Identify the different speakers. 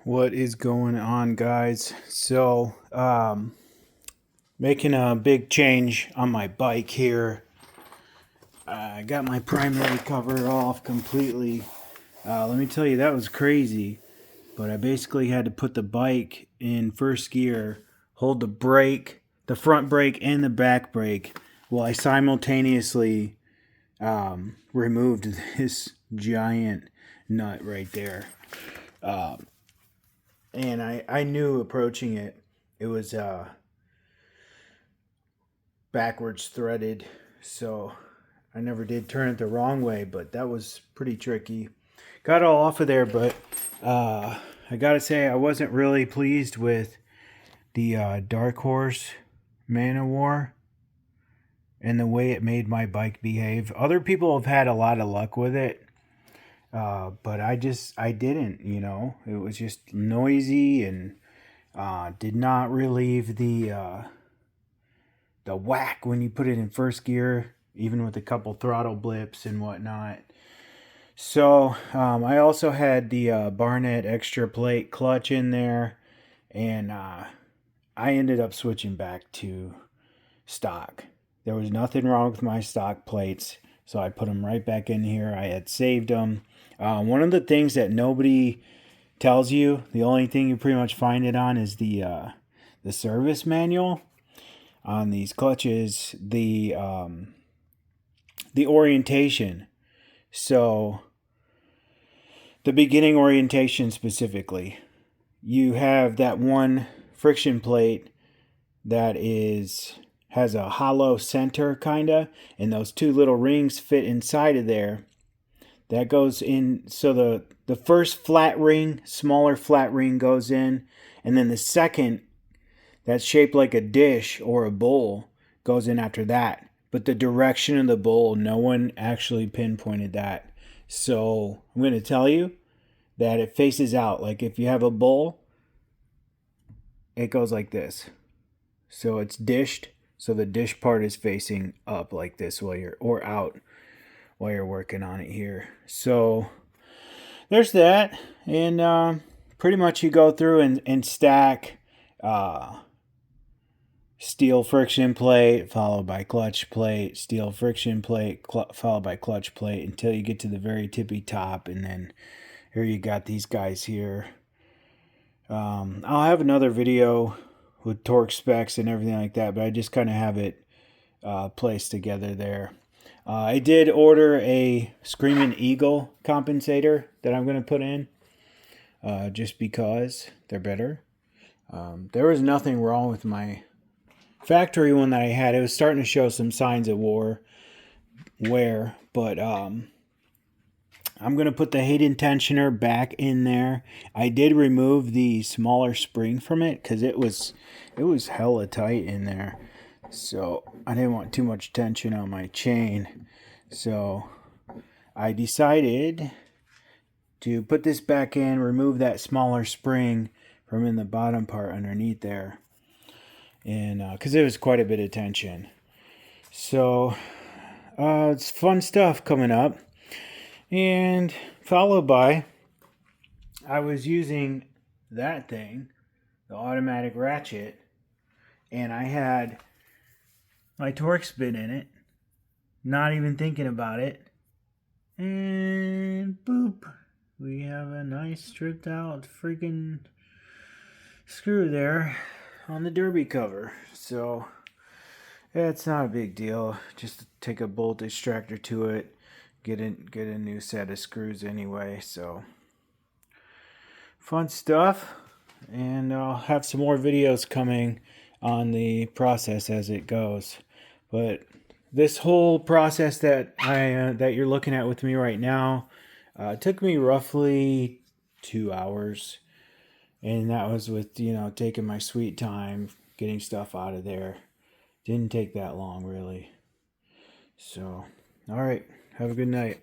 Speaker 1: What is going on, guys? Making a big change on my bike here. I got my primary cover off completely. Let me tell you, that was crazy. But I basically had to put the bike in first gear, hold the brake, the front brake and the back brake, while I simultaneously removed this giant nut right there. And I knew approaching it, it was backwards threaded, so I never did turn it the wrong way, but that was pretty tricky. Got it all off of there, but I gotta say I wasn't really pleased with the Dark Horse Man of War and the way it made my bike behave. Other people have had a lot of luck with it. But I didn't, it was just noisy and did not relieve the whack when you put it in first gear, even with a couple throttle blips and whatnot. So I also had the Barnett extra plate clutch in there, and I ended up switching back to stock. There was nothing wrong with my stock plates, so I put them right back in here. I had saved them. One of the things that nobody tells you, the only thing you pretty much find it on is the service manual on these clutches, the orientation. So the beginning orientation specifically, you have that one friction plate that has a hollow center kinda, and those two little rings fit inside of there. That goes in, so the first flat ring, smaller flat ring goes in, and then the second, that's shaped like a dish or a bowl, goes in after that. But the direction of the bowl, no one actually pinpointed that. So I'm going to tell you that it faces out. Like if you have a bowl, it goes like this. So it's dished, so the dish part is facing up like this or out while you're working on it here. So there's that, and pretty much you go through and stack steel friction plate followed by clutch plate, steel friction plate followed by clutch plate until you get to the very tippy top, and then here you got these guys here. I'll have another video with torque specs and everything like that, but I just kind of have it placed together there. I did order a Screaming Eagle compensator that I'm going to put in just because they're better. There was nothing wrong with my factory one that I had. It was starting to show some signs of wear, but I'm going to put the Hayden tensioner back in there. I did remove the smaller spring from it because it was hella tight in there. So I didn't want too much tension on my chain. So I decided to put this back in, remove that smaller spring from in the bottom part underneath there. And because it was quite a bit of tension. So it's fun stuff coming up. And followed by, I was using that thing, the automatic ratchet, and I had my torque spin in it, not even thinking about it, and boop, we have a nice stripped out freaking screw there on the derby cover. So yeah, it's not a big deal, just take a bolt extractor to it, get a new set of screws anyway. So fun stuff, and I'll have some more videos coming on the process as it goes. But this whole process that that you're looking at with me right now took me roughly 2 hours, and that was with taking my sweet time, getting stuff out of there. Didn't take that long really. So all right, have a good night.